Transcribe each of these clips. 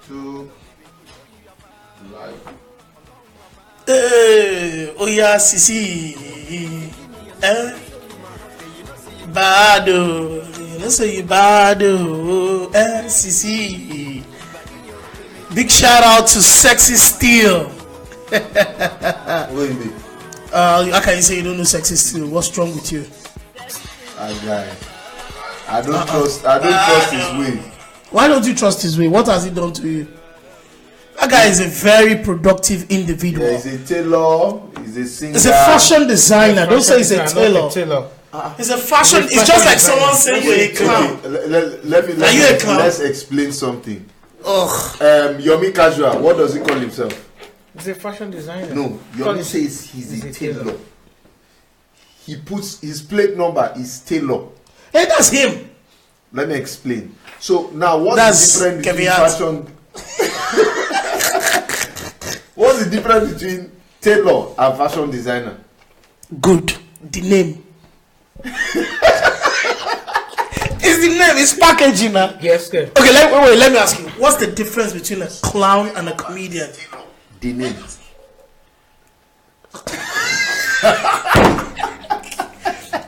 2, live. Oh yeah, Sisi. Bado. Let's say Bado. Sisi. Big shout out to Sexy Steel. Wait. How can you say you don't know Sexy Steel? What's wrong with you? Guy. I don't trust his way. Why don't you trust his way? What has he done to you? That guy is a very productive individual. Yeah, he's a tailor, he's a singer. He's a fashion designer. Don't say he's a tailor. He's a fashion. It's just like someone saying you're a clown. Are you a clown? Let's explain something. Ugh. Yomi Casual, what does he call himself? He's a fashion designer. No, Yomi says he's a tailor. He puts his plate number is tailor. Hey, that's him. Let me explain. So now, what's the difference between fashion? What's the difference between tailor and fashion designer? Good. The name. It's the name. It's packaging now. Yes, sir. Okay, let me ask you. What's the difference between a clown and a comedian? The name.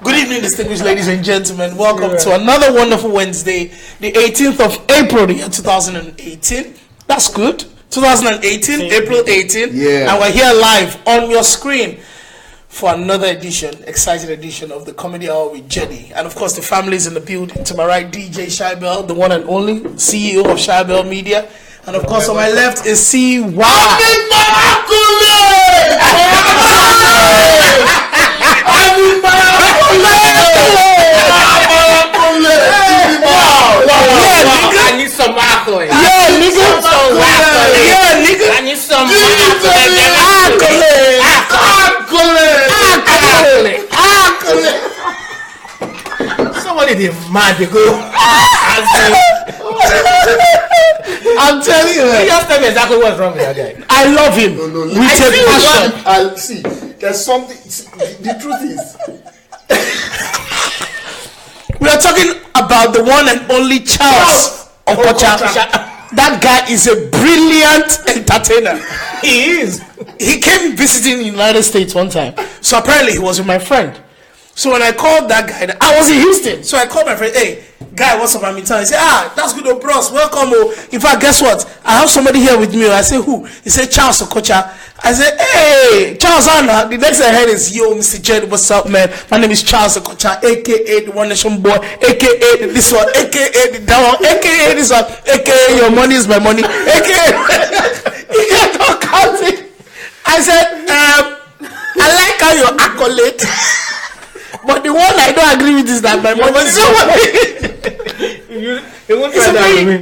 Good evening, distinguished ladies and gentlemen. Welcome to another wonderful Wednesday, the 18th of April, the year 2018. That's good. 2018, April 18. Yeah. And we're here live on your screen for another exciting edition of the Comedy Hour with Jedi. And of course, the family is in the building. To my right, DJ Shybel, the one and only CEO of Shybel Media. And of course, on my left is CY. I need some accolade. Yeah, nigga. I need some accolade. Somebody did mad to go. I'm telling you. You just tell me exactly what's wrong with that guy. I love him. No, with a passion. I'll see. There's something. The truth is, We are talking about the one and only Charles Okocha. That guy is a brilliant entertainer. He is. He came visiting the United States one time. So apparently he was with my friend. So when I called that guy, I was in Houston. So I called my friend, hey, guy, what's up? I'm in town. He said, that's good, oh, bros. Welcome. Oh. In fact, guess what? I have somebody here with me. I said, who? He said, Charles Okocha. I said, hey, Charles Anna. The next I heard is, yo, Mr. Jed, what's up, man? My name is Charles Okocha, a.k.a. the One Nation Boy, a.k.a. this one, a.k.a. the that one, a.k.a. this one, a.k.a. your money is my money, a.k.a. He kept on counting. I said, I like how your accolade. But the one I don't agree with is that my mom is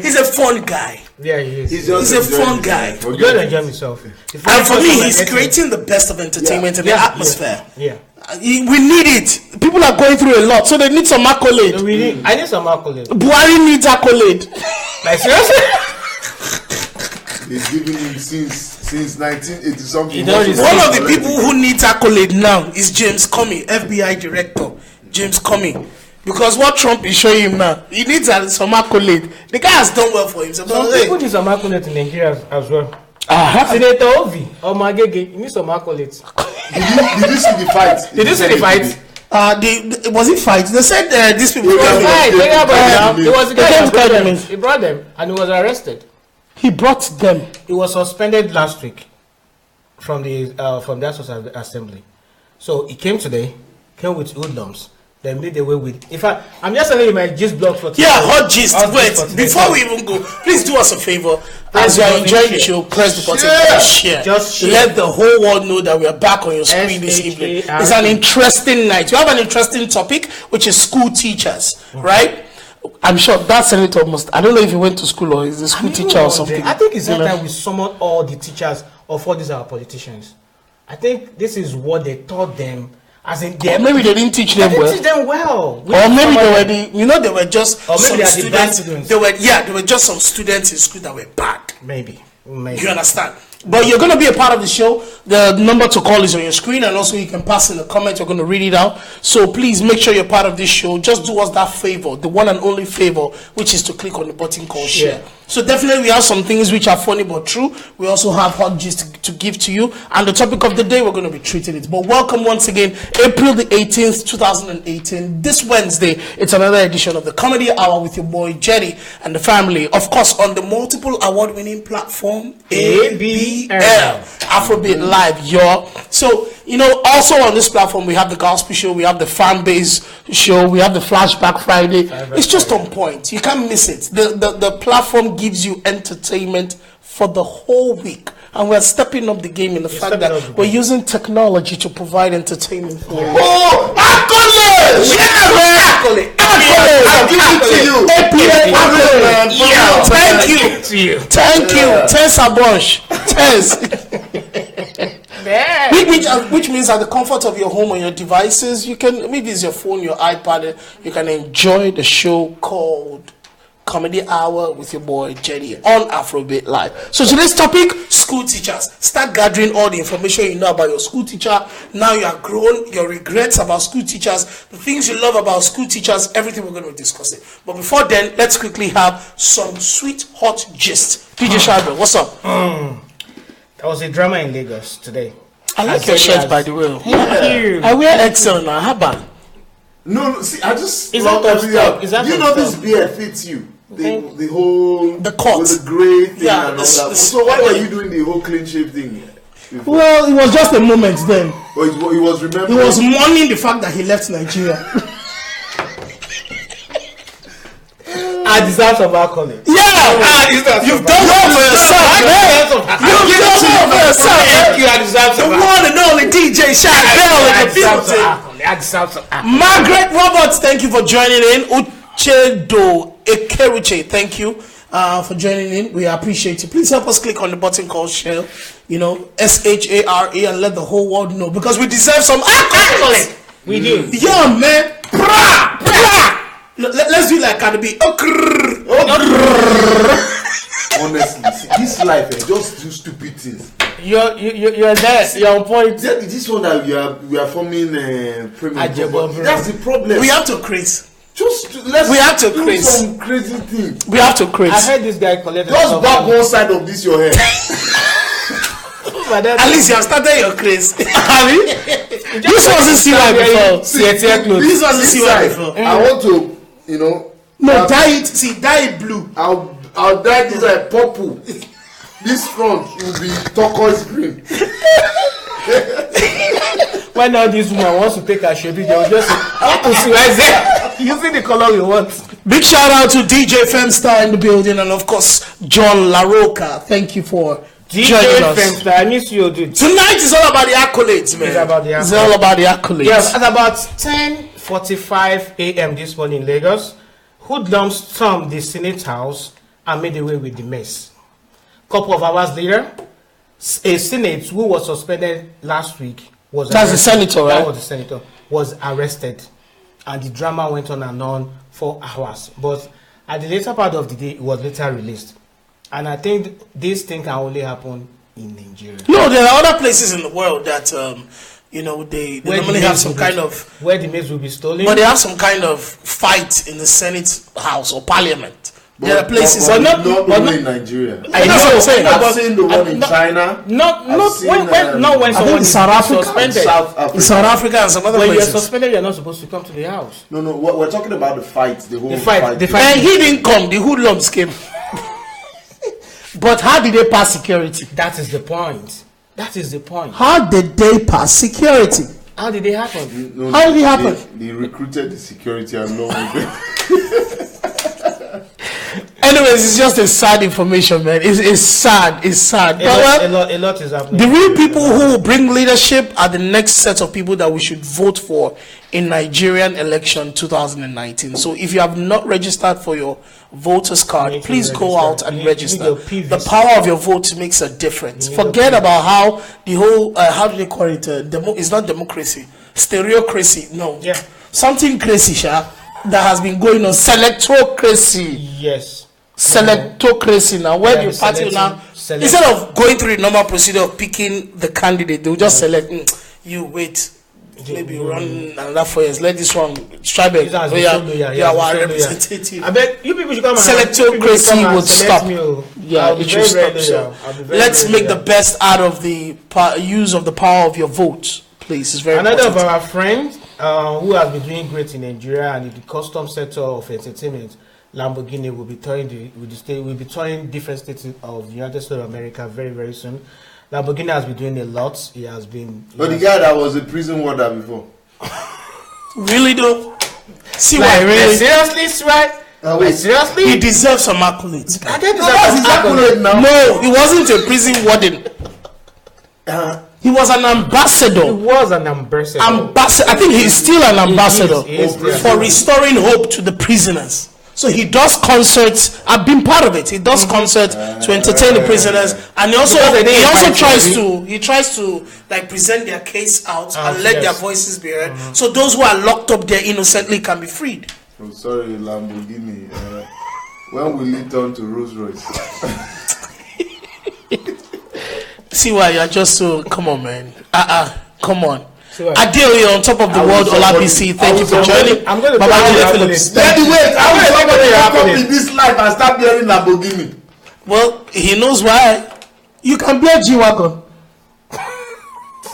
he's a fun guy. Yeah, he is. He's a fun guy. He's going to enjoy himself. And for me, he's creating the best of entertainment in the atmosphere. Yeah. We need it. People are going through a lot, so they need some accolade. I need some accolade. Buhari needs accolade. Like, seriously? he's giving him since 1980 something. One of the people who needs accolade now is James Comey, FBI director. James Comey. Because what Trump is showing him now, he needs some accolade. The guy has done well for himself. Some people need some accolade in Nigeria as well. Senator Ovi or Magege, you need some accolades. Did you see the fight? Did you see the fight? Was it fight? They said these people. He brought them and he was arrested. He brought them. He was suspended last week from the National Assembly. So he came today, came with hoodlums. Then made away with. In fact, I'm just telling you my gist blog for today. Yeah, hot gist. Wait, before we even go, please do us a favor. As you are enjoying the show, press the button and share. Just share. Let the whole world know that we are back on your screen this evening. It's an interesting night. We have an interesting topic, which is school teachers, right? I'm sure that senator must. I don't know if he went to school or is a school teacher or something. I think it's time we summon all the teachers of all these our politicians. I think this is what they taught them. As in, maybe they didn't teach them well. Teach them well. Or maybe they were they were just or maybe some students. They were just some students in school that were bad. Maybe. Maybe. You understand? But you're going to be a part of the show. The number to call is on your screen, and also you can pass in the comment. We're going to read it out. So please make sure you're part of this show. Just do us that favor, the one and only favor, which is to click on the button called share. So definitely we have some things which are funny but true. We also have hot gist to give to you. And the topic of the day, we're going to be treating it. But welcome once again, April the 18th, 2018. This Wednesday, it's another edition of the Comedy Hour with your boy Jedi and the family. Of course, on the multiple award-winning platform, ABL, Afrobeat Live, y'all. So, you know, also on this platform, we have the gospel show, we have the fan base show, we have the Flashback Friday. It's just on point. You can't miss it. The platform gives you entertainment for the whole week. And we're stepping up the game in the fact that we're using technology to provide entertainment for you. Oh, accolades! Yeah, man! Accolades! I'll give it to you. Thank you. Thank you. Thanks a bunch. Thanks. Which means at the comfort of your home or your devices, you can, maybe it's your phone, your iPad, you can enjoy the show called Comedy Hour with your boy Jedi on Afrobeat Live. So today's topic, school teachers. Start gathering all the information you know about your school teacher. Now you are grown, your regrets about school teachers, the things you love about school teachers, everything we're going to discuss it. But before then, let's quickly have some sweet hot gist. DJ Shadow, what's up? There was a drama in Lagos today. I like your shirt, by the way. Thank you. I wear XL now. How about? No, see, I just Is that love everything. Is that You know this stuff? beer fits you. The whole The cut. with the grey thing Yeah, and all that. So why were you doing the whole clean shape thing? Well, it was just a moment then. Or he was remembering. He was mourning the fact that he left Nigeria. I deserve some accolades. Yeah! You've done well for yourself, man! You've done well for yourself, Thank you. I deserve The some one and only DJ Shaq Bell in the building. I deserve some accolades. Margaret Roberts, thank you for joining in. Uchedo Ekeruche, thank you for joining in. We appreciate you. Please help us click on the button called share, you know, SHARE, and let the whole world know, because we deserve some accolades. We do. Yeah, man. Bra, bra. Let's do like Cardi B. Honestly, see, this life just do stupid things. You're there. You're on point. This one that we are forming premium. That's the problem. We have to create. We have to do create some crazy thing. We have to create. I heard this guy collected. Just back one side of this your head. At least you have started your craze. This wasn't CY before. This wasn't CY before. I want to, you know. No, dye it. See, dye it blue. I'll dye this like purple. This front will be turquoise green. When now this woman wants to take her shaving, they will just say, I want to see why is there. You see the color we want. Big shout out to DJ Femstar in the building, and of course John LaRocca. Thank you for joining us. Femstar, I miss you, dude. Tonight is all about the accolades, man. It's about the accolades. It's all about the accolades. Yes, at about 10:45 a.m. this morning in Lagos, hoodlums stormed the Senate House and made away with the mess. Couple of hours later, a Senate who was suspended last week was That's the senator, right? That was the senator was arrested, and the drama went on and on for hours. But at the later part of the day, it was later released, and I think this thing can only happen in Nigeria. No, there are other places in the world that you know they normally have some kind of where the maize will be stolen, but they have some kind of fight in the Senate House or Parliament. There are places, but not in Nigeria. I know what I'm saying. I've seen the one in China. Not when someone is South Africa. suspended. In South Africa and some other When places. you're suspended, you're not supposed to come to the house. No, we're talking about the fight. The whole fight. And he didn't come. The hoodlums came. But how did they pass security? That is the point. That is the point. How did they pass security? How did it happen? No, How did it happen? They recruited the security and no one. Anyways, it's just a sad information, man. It's sad. It's sad. A lot is happening. The real people who will bring leadership are the next set of people that we should vote for in Nigerian election 2019. So if you have not registered for your voters card, please go out and register. The power of your vote makes a difference. Forget about how the whole how do they call it? It's not democracy, stereocracy. No, Yeah. something crazy, Sha, that has been going on. Selectocracy. Yes. selectocracy now, where the party now, instead of going through the normal procedure of picking the candidate, they will just select you wait. Maybe run another 4 years. Let this one try back. You are our representative. I bet you people should come. Selectocracy would stop. Yeah, it should stop. So let's make the best out of the use of the power of your vote, please. It's very important. Another of our friends who has been doing great in Nigeria and in the custom sector of entertainment, Lamborghini will be touring different states of the United States of America very, very soon. Lamborghini has been doing a lot. He has been. But the guy that was a prison warder before. Really though? See why? Really? Seriously, right? Seriously? He deserves some accolades. No, he wasn't a prison warden. He was an ambassador. He was an ambassador. I think he's still an ambassador for restoring hope to the prisoners. So he does concerts. I've been part of it. He does concerts to entertain the prisoners, and he tries to like present their case out and let their voices be heard. So those who are locked up there innocently can be freed. I'm sorry, Lamborghini. When will it turn to Rolls Royce? See why you're just so. Come on, man. Come on. Adele, you're on top of the world. Olabisi, thank you for joining. I'm going to Babajide Phillips. Wait, I will come in this life and start bearing Lamborghini. Well, he knows why. You can bear G-Wagon.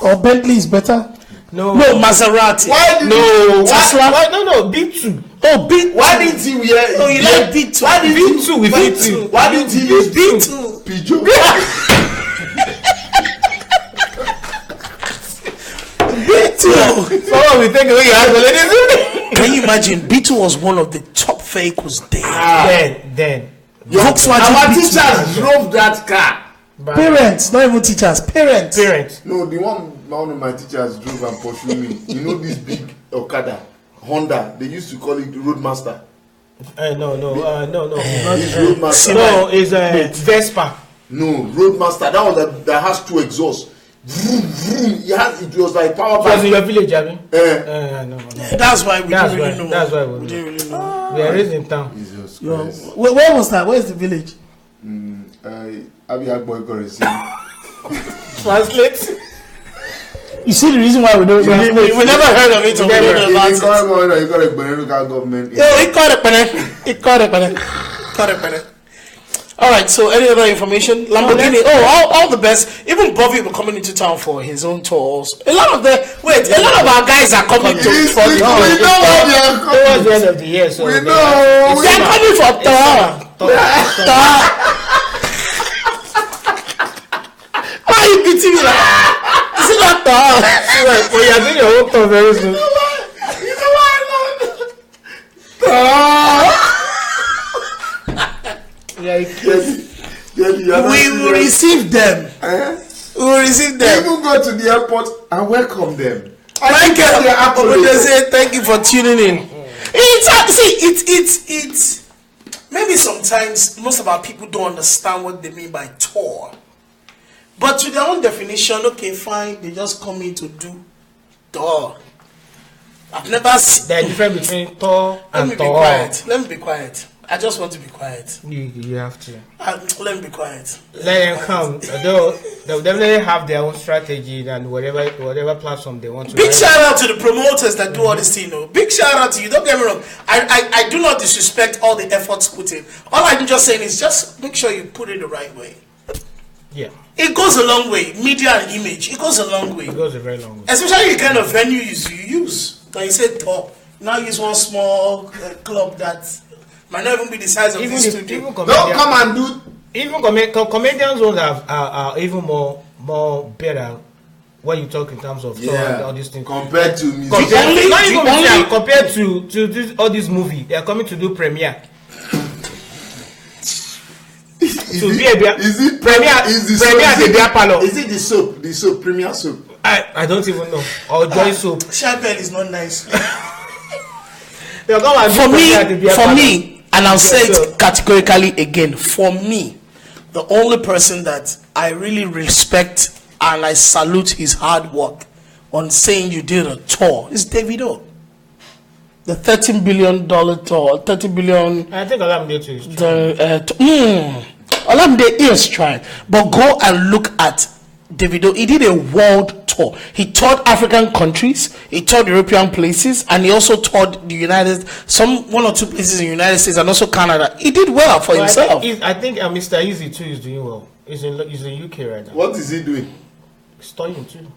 Or Bentley is better. No, Maserati. Tesla. No, B2. Oh, B2. Why didn't he wear? Oh, you like B2? Why did B2? Why didn't he use B2? Peugeot. Someone will take away your answer. Can you imagine? B2 was one of the top vehicles there. Then. Volkswagen Our B2. teachers drove that car. Parents, not even teachers. Parents. No, the one of my teachers drove and pursued me. You know this big Okada, Honda. They used to call it the Roadmaster. No. It's Roadmaster. No, it's Vespa. No, Roadmaster. That has two exhausts. Vroom, vroom. It was like power bank. Was in your village, Abby? No. That's why we didn't really know. That's why we didn't really know. We are raised in town. Jesus Christ. Where was that? Where's the village? Abi Agboy Koresi. Translate. You see the reason why we don't. We never heard of it. You got a Beneruka government. He caught it. All right. So, any other information? Lamborghini. All the best. Even Bobby will be coming into town for his own tours. A lot of our guys are coming to. We know what they are coming. Towards the end of the year, so we know. They are coming for tour. Why are you beating me like? Is it not tour? Well, you're doing your own tour very soon. You know why I love We will receive them. We will receive them. Even go to the airport and welcome them. Thank you for tuning in. It's maybe sometimes most of our people don't understand what they mean by tour. But to their own definition, okay, fine, they just come in to do tour. I've never seen. There's a difference between tour and tour. Let me be quiet. I just want to be quiet. You have to. Let me be quiet. Let them come. They'll definitely have their own strategy and whatever platform they want to. Big shout out to the promoters that do all this thing. Big shout out to you. Don't get me wrong. I do not disrespect all the efforts put in. All I'm just saying is just make sure you put it the right way. Yeah. It goes a long way. Media and image. It goes a long way. It goes a very long way. Especially the kind of venue you use. Like you said, top. Now use one small club that might not even be the size of this studio. Don't come and do. Even comedians ones are even more better when you talk in terms of all these things. Compared to music. Compared to all this movie, they are coming to do premiere. Is it premiere the soap premiere soap? I don't even know. Or joy soap. Chapel is not nice. For me, and I'll say it categorically again, for me, the only person that I really respect and I salute his hard work on saying you did a tour is Davido. the $13 billion tour, 30 billion. I think Olamide too is Olamide is trying, but go and look at Davido. He did a world tour. He toured African countries, he toured European places, and he also toured the one or two places in the United States and also Canada. He did well for himself. I think Mr. Easy too is doing well. He's in UK right now. What is he doing? Studying too.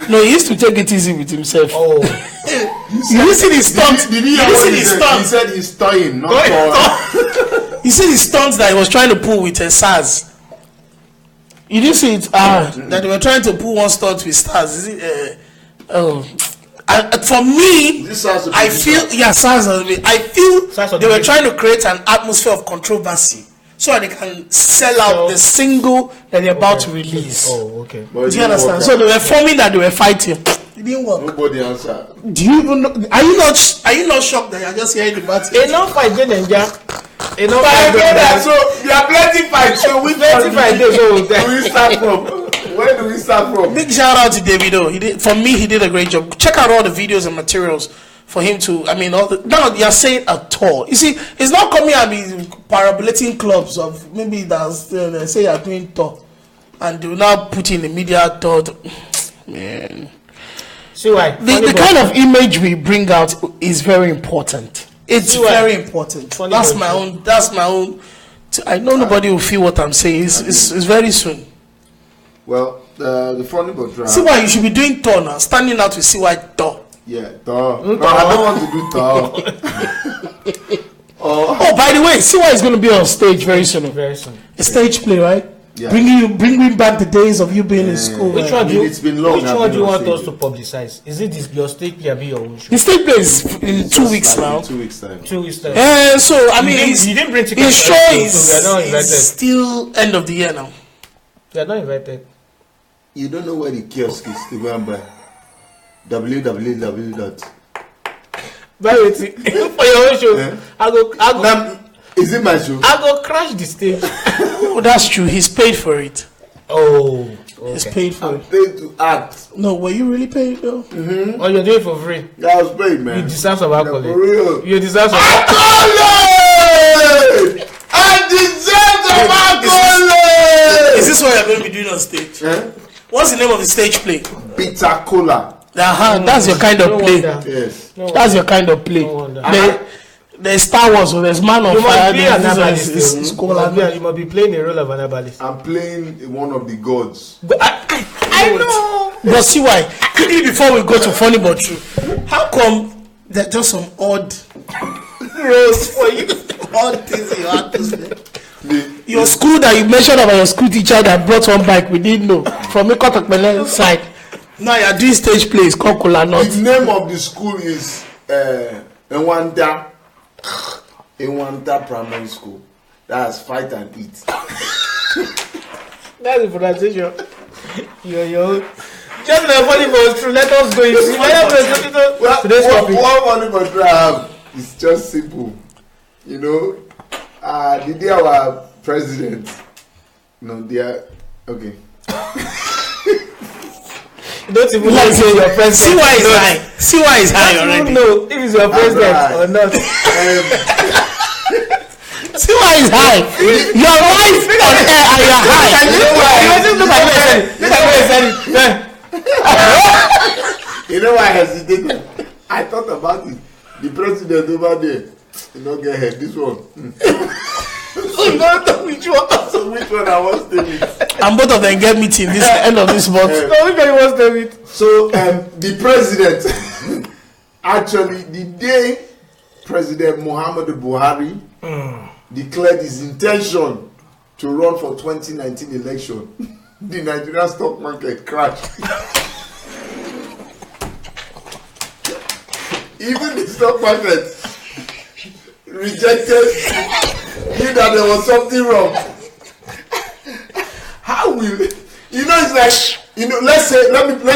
No, he used to take it easy with himself. Oh, you see the stunts. Did he see the stunts? He said he's toying, not for. You see the stunts that he was trying to pull with SARS. You didn't see it? That they were trying to pull one stunt with stars. Is it? For me, I feel SARS. I feel they were trying to create an atmosphere of controversy so that they can sell out the single that they're about to release. Oh, okay. Do you understand? So they were forming that they were fighting. It didn't work. Nobody answered. Do you even know? Are you not shocked that you're just hearing about it? Enough fight, Ninja. So there are plenty fights. So we plenty fights. Do we start from? Where do we start from? Big shout out to Davido. For me, he did a great job. Check out all the videos and materials for him to. I mean, now you're saying a tour. You see, it's not coming and be parabolating clubs of maybe that's they say you're doing tour, and they will now put in the media tour. Man, see why the kind of image we bring out is very important. It's very important. That's my own. I know nobody will feel what I'm saying. It's very soon. Well, the funny but dry. See why you should be doing tour now. Standing out with CY tour. Yeah, tour. No, I don't want to do tour. Oh, by the way, CY is going to be on stage very soon. Very soon. A stage play, right? Yeah. Bringing back the days of you being in school. Which one it's been long. Which one do you want us to publicize? Is it your stage play or your own show? The stage play is in 2 weeks now. 2 weeks time. 2 weeks time. So I mean, you didn't bring tickets. His show is invited. still end of the year now. You are not invited. You don't know where the kiosk is to go and buy. www. Buy it for your own show. Yeah. I go. Now, is it my show? I go crash the stage. Oh, that's true. He's paid for it. Oh, okay. He's paid for it. Paid to act. No, were you really paid though? Mm-hmm. Or you're doing it for free? Yeah, I was paid, man. You deserve some accolade. For real. You deserve some accolade. I deserve some accolade. Is this what you're going to be doing on stage? What's the name of the stage play? Bitter Cola. That's your kind of play. Yes. That's your kind of play. There's Star Wars, so there's Man on Fire. You must be playing the role of an herbalist. I'm playing one of the gods. I know. But see why? Quickly before we go to funny but true, how come there are just some odd roles for you? Odd things you have to say. Your school that you mentioned about your school teacher that brought one bike, we didn't know. From Ikotakpele side. Now you're doing stage plays called Kola Nut. The name of the school is Nwanda Primary School. That's fight and eat. That's the pronunciation. Yo. Just the funny but true. Let us go. One funny but true I have is just simple. You know, the day our president, they are okay. Don't even like say your president. See why is high. See why is high already. No, if it's your president or not. See why is high. Your wife on air and you're high. You know why I hesitated? I thought about it. The president over there, you don't get head. This one. So you don't know which one. So which one I was telling. And both of them get meeting this end of this month. So which one was telling? So the president, actually, the day President Muhammadu Buhari declared his intention to run for 2019 election, the Nigerian stock market crashed. Even the stock market rejected, knew that there was something wrong. How will it's like let's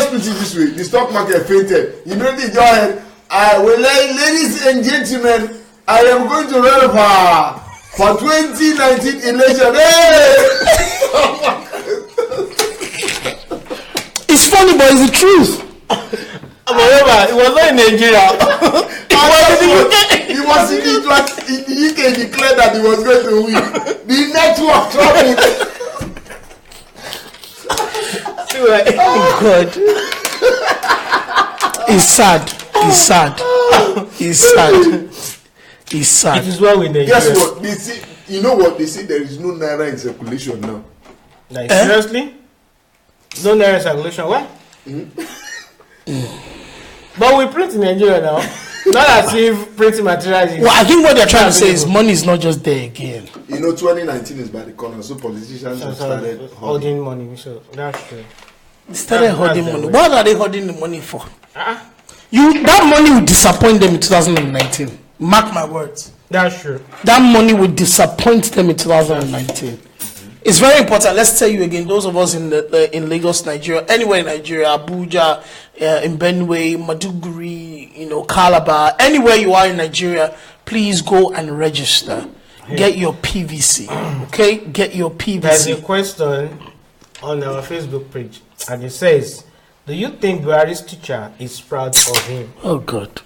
put it this way: the stock market fainted. Immediately go ahead. Ladies and gentlemen, I am going to run for 2019 election. Hey! It's funny, but it's the truth. However, it was not in Nigeria. He was in the UK declared that he was going to win. The network trouble. Oh God. It's sad. It's sad. It's sad. It's sad. It is well with Nigeria. Guess what? They say, you know what they say? There is no naira in circulation now. Like, seriously? No naira circulation? What? But we print in Nigeria now. Not as if printing material is. Well, I think what they're trying to say is money is not just there again. You know, 2019 is by the corner, so politicians have started holding money. So that's true. They started holding money. What are they holding the money for? That money will disappoint them in 2019. Mark my words. That's true. That money will disappoint them in 2019. It's very important. Let's tell you again, those of us in Lagos, Nigeria, anywhere in Nigeria, Abuja, in Benue, Maduguri, Calabar, anywhere you are in Nigeria, please go and register. Get your PVC. Okay? Get your PVC. There's a question on our Facebook page, and it says, do you think Buhari's teacher is proud of him? Oh God.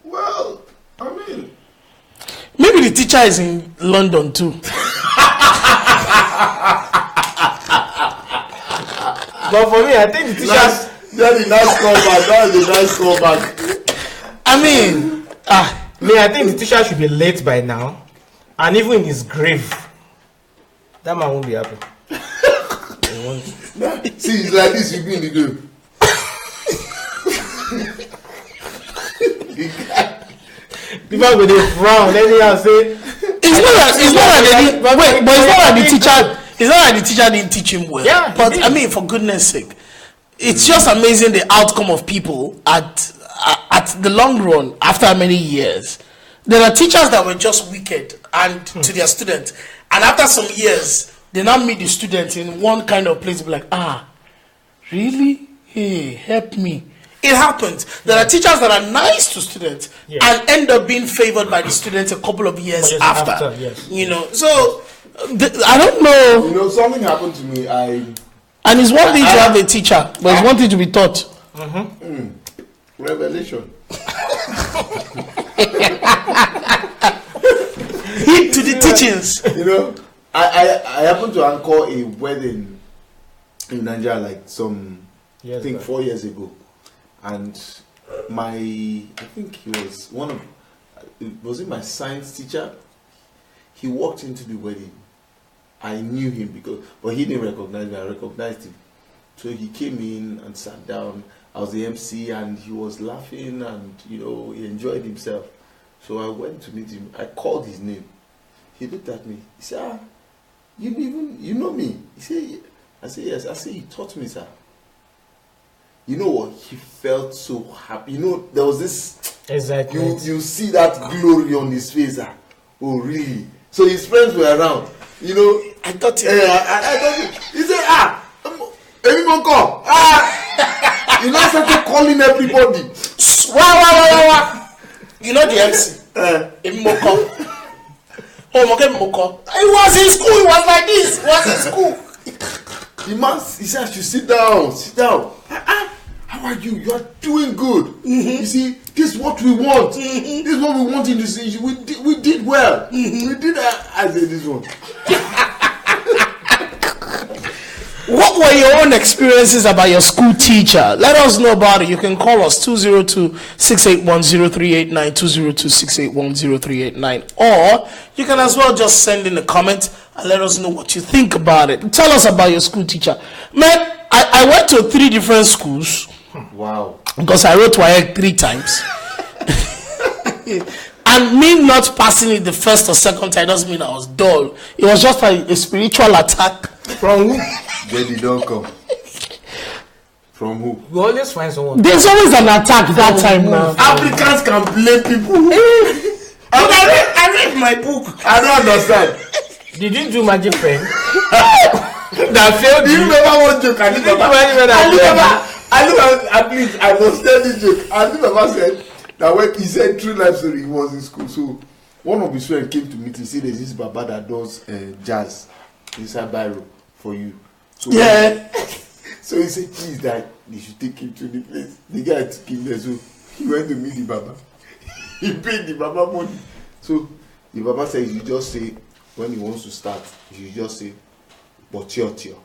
Well, I mean, maybe the teacher is in London too. But for me, I think the teacher. That's a nice callback. That's a nice callback. I mean, I think the teacher should be late by now, and even in his grave, that man won't be happy. See, it's like this. You be in the grave. The man with a frown, anyhow say. It's not like the teacher didn't teach him well. Yeah, but I mean, for goodness sake, it's just amazing the outcome of people at the long run. After many years, there are teachers that were just wicked and to their students, and after some years, they now meet the students in one kind of place, be like, really? Hey, help me. It happens. There are teachers that are nice to students and end up being favored by the students a couple of years after. Yes. So I don't know. Something happened to me. And it's one thing to have a teacher, but it's one thing to be taught. Revelation. Heed to the teachings. I happened to anchor a wedding in Nigeria like 4 years ago. And I think he was was it my science teacher? He walked into the wedding. I knew him but he didn't recognize me. I recognized him. So he came in and sat down. I was the MC and he was laughing and, he enjoyed himself. So I went to meet him. I called his name. He looked at me. He said, you know me? He said, I said, yes. I said, you taught me, sir. You know what? He felt so happy. There was this. Exactly. You see that glory on his face. Oh, really? So his friends were around. I thought it. I thought it. He said, everyone come. He now started calling everybody. Wow. The MC. Moko. He was in school. He was like this. He was in school. The man, he said, I should sit down. How are you? You are doing good. You see, this is what we want. This is what we want in this issue. We did well. We did as this one. What were your own experiences about your school teacher? Let us know about it. You can call us 202-681-0389, 202-681-0389, or you can as well just send in a comment and let us know what you think about it. Tell us about your school teacher. Man, I went to 3 different schools. Wow. Because I wrote WAEC 3 times. And me not passing it the first or second time doesn't mean I was dull. It was just a spiritual attack. From who? Jedi don't come. From who? We always find someone. There's always an attack that time now. Applicants can blame people. I read my book. I don't understand. Did you do magic pen? That failed Do you you? remember one joke? I was telling this joke. I never said that when he said true life story, he was in school. So one of his friends came to meet him. He said there's this Baba that does jazz inside Biro for you. So so he said, please, that they should take him to the place. The guy took him there. So He went to meet the Baba. He paid the Baba money. So the Baba said, you just say, when he wants to start, you just say, Potiotio.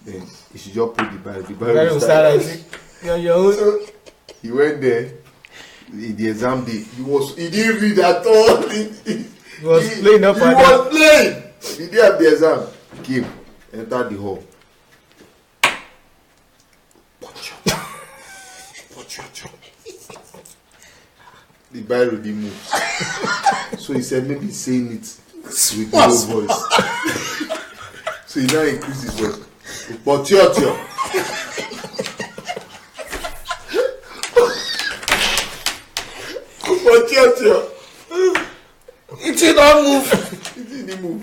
Then you should just put the Bible. The Bible will start. So he went there. In the exam day, he didn't read at all. He was playing up. He was playing. The day of the exam, came, entered the hall. The Bible didn't move. So he said maybe saying it with low voice. So he now increased his voice. Potiotio. It did not move. It didn't move.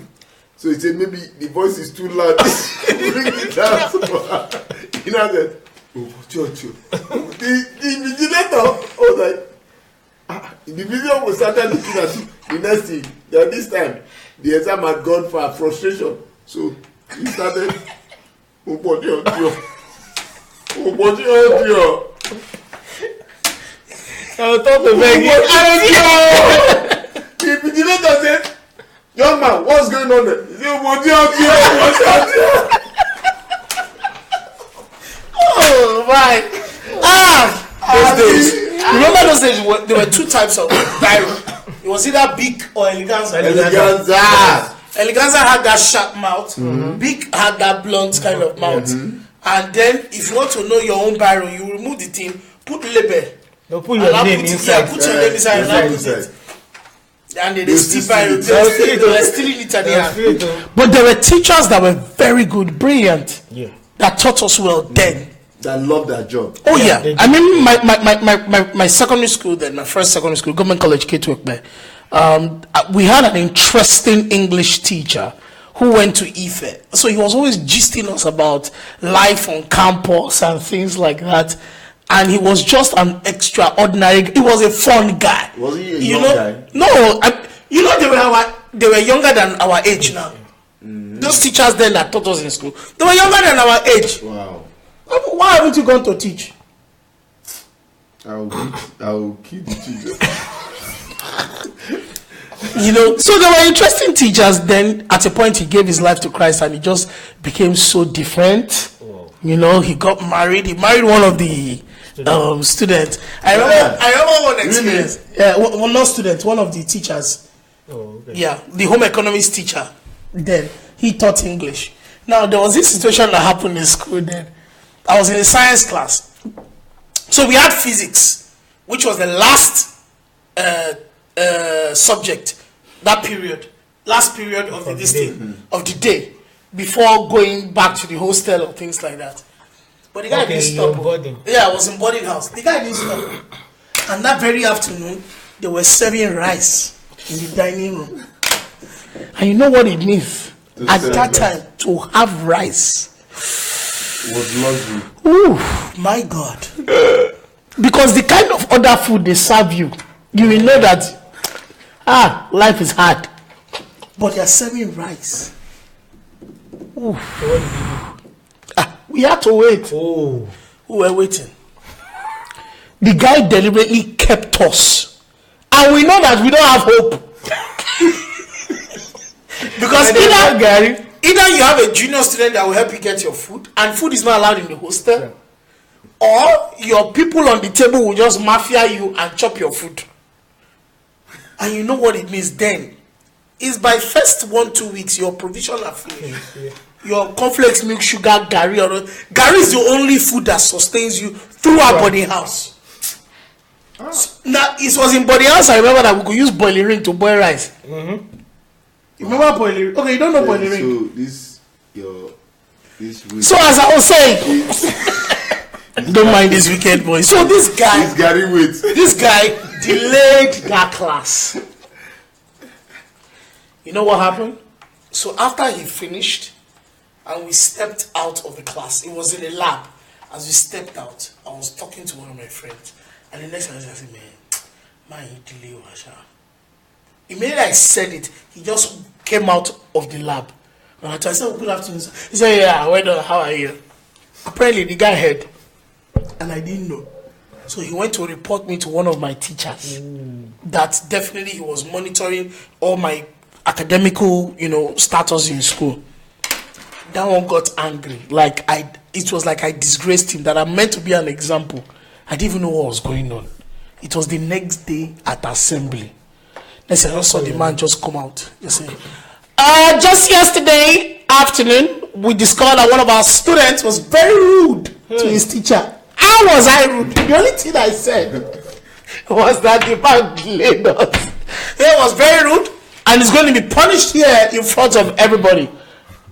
So he said maybe the voice is too loud. Bring it down. He now said, Potiotio. The vigilator was like, the video was started looking at you. The next thing, this time, the exam had gone for frustration. So he started, Potiotio. I thought the The vigilator said, young man, what's going on there? He said, oh my. Those days. Remember those days, there were two types of biro. It was either big or eleganza. Eleganza had that sharp mouth. Big had that blunt kind of mouth. And then, if you want to know your own biro, you remove the thing, put label. Put your name inside. Yeah, put your name inside and now put it. And they still biro. They were stealing it at the end. But there were teachers that were very good, brilliant. Yeah. That taught us well then. That loved their job. Oh yeah. I mean my secondary school then, my first secondary school, Government College K2 we had an interesting English teacher who went to Ife. So he was always gisting us about life on campus and things like that. And he was just an extraordinary. He was a fun guy. Was he a young guy? No, they were younger than our age now. Those teachers then that taught us in school, they were younger than our age. Wow. Why haven't you gone to teach? I'll keep the teacher. So there were interesting teachers. Then at a point he gave his life to Christ and he just became so different. He got married. He married one of the students. I remember one experience. Really? Yeah, well, not student, one of the teachers. Oh, okay. Yeah, the home economics teacher. Then he taught English. Now there was this situation that happened in school. Then I was in a science class, so we had physics, which was the last subject that period, last period of the day, before going back to the hostel or things like that. But the guy didn't stop. Yeah, I was in boarding house. The guy didn't stop. And that very afternoon, they were serving rice in the dining room. And you know what it means at that time to have rice. Was luxury. Ooh, my God. Because the kind of other food they serve you, you will know that life is hard. But they are serving rice. Ooh. We had to wait. Oh. We were waiting. The guy deliberately kept us. And we know that we don't have hope. Because either you have a junior student that will help you get your food, and food is not allowed in the hostel, or your people on the table will just mafia you and chop your food. And you know what it means then. Is by first 1-2 weeks your provision are finished. Your cornflakes, milk, sugar, gari. Gari is the only food that sustains you through our boarding house. So, now it was in boarding house. I remember that we could use boiling ring to boil rice. You remember boiling ring? Okay, you don't know boiling ring. So as I was saying, don't mind this wicked boy. So this guy delayed that class. You know what happened? So after he finished and we stepped out of the class, it was in a lab. As we stepped out, I was talking to one of my friends, and the next time I said, man, he delayed Washa. Immediately I said it, he just came out of the lab. And I said, good afternoon. He said, yeah, well done, how are you? Apparently the guy heard, and I didn't know. So he went to report me to one of my teachers. That definitely he was monitoring all my academical, status in school. That one got angry. It was like I disgraced him, that I'm meant to be an example. I didn't even know what was going on. It was the next day at assembly. I saw the man just come out. He said, just yesterday afternoon, we discovered that one of our students was very rude to his teacher. How was I rude? The only thing I said was that the man delayed us. He was very rude and is going to be punished here in front of everybody.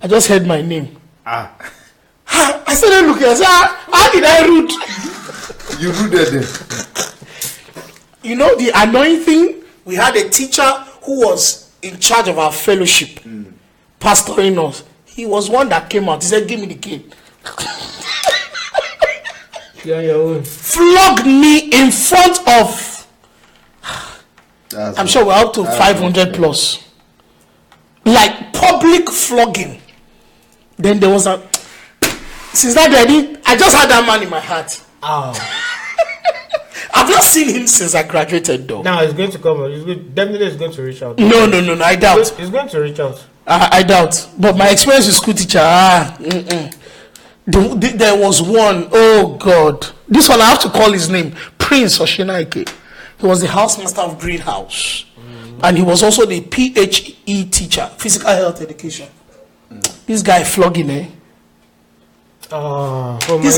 I just heard my name. I started looking. I said, how did I rude? You ruded them. The annoying thing, we had a teacher who was in charge of our fellowship, pastoring us. He was one that came out. He said, give me the cane. Flogged me in front of, I'm sure we're up to 500 plus. Like public flogging. Then there was since that day, I just had that man in my heart. I've not seen him since I graduated though. Now he's going to come. Definitely he's going to reach out. No, I doubt. He's going to reach out. I doubt. But my experience with school teacher, there was one, oh God. This one I have to call his name, Prince Oshinaike. He was the housemaster of Greenhouse. And he was also the PHE teacher, physical health education. This guy flogging, this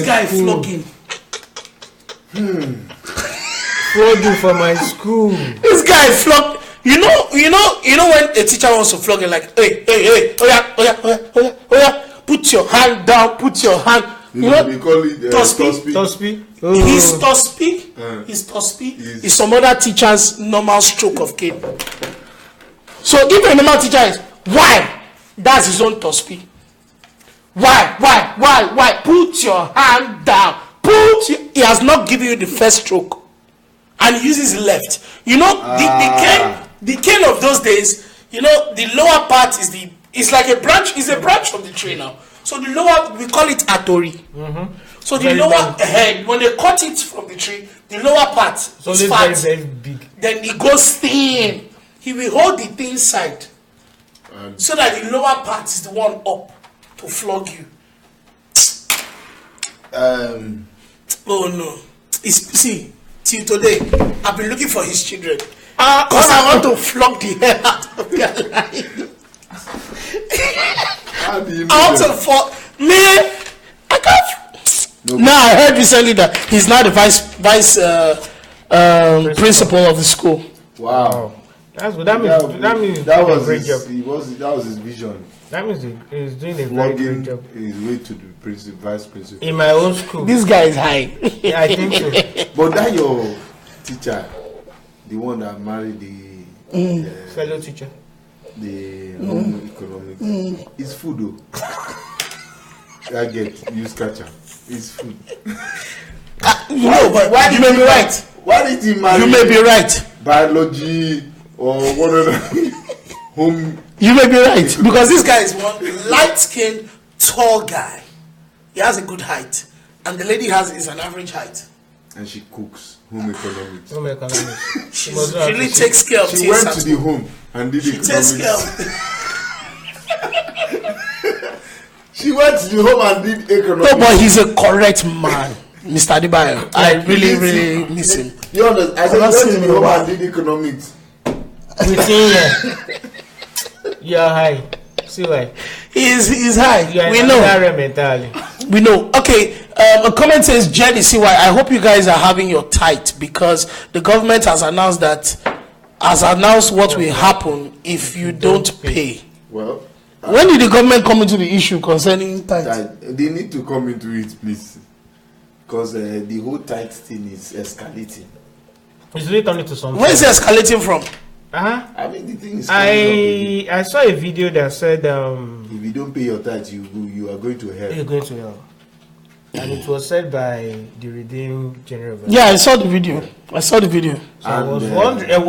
guy flogging. Flogging for my school. This guy flogged. You know when a teacher wants to flog you, like, hey, oh yeah, put your hand down, put your hand. They call it Tospi. His Tospi is some other teacher's normal stroke of cane. So if a normal teacher is, why? That's his own Tospi. Why? Put your hand down. He has not given you the first stroke. And he uses left. The cane of those days, the lower part it's like a branch of the tree now. So the lower, we call it atori. So the lower head, when they cut it from the tree, the lower part is fat. Very, very big. Then it goes thin. He will hold the thin side. So that the lower part is the one up to flog you. Oh no. See, till today, I've been looking for his children. Because I want to flog the hell out of their life. How do you I want to flog. Man, I can't. Now I heard recently that he's now the vice principal of the school. Wow. That's good. That means that was great job. That was his vision. That means he's doing a very Flogging great job. his way to the vice principal. In my own school. This guy is high. Yeah, I think so. But that your teacher, the one that married the Fellow teacher. the home economics, it's food though. I get use catcher. It's food. But you may be right. Why did he marry? You may be right. Biology or one of the home. You may be right, because this guy is one light-skinned, tall guy. He has a good height, and the lady is an average height. And she cooks home economics. Home economics. She really takes care of She things. went to the home and did She takes care of. She went to the home and did economics. No, but he's a correct man, Mr. Adebayo. I really miss him. You understand? I said, not went seen to him the in a home while. and did economics. You're high. See why? He's high. We know. Mentally. We know. Okay. A comment says, Jedi, see why. I hope you guys are having your tight, because the government has announced what will happen if you don't pay. Well, When did the government come into the issue concerning tight? they need to come into it, please, because the whole tight thing is escalating. It's really turning to something. Where is it escalating from? I mean, the thing is coming up. I saw a video that said If you don't pay your tax, you are going to hell. you're going to hell. And it was said by the Redeemed General. Yeah, I saw the video. So I was wondering. It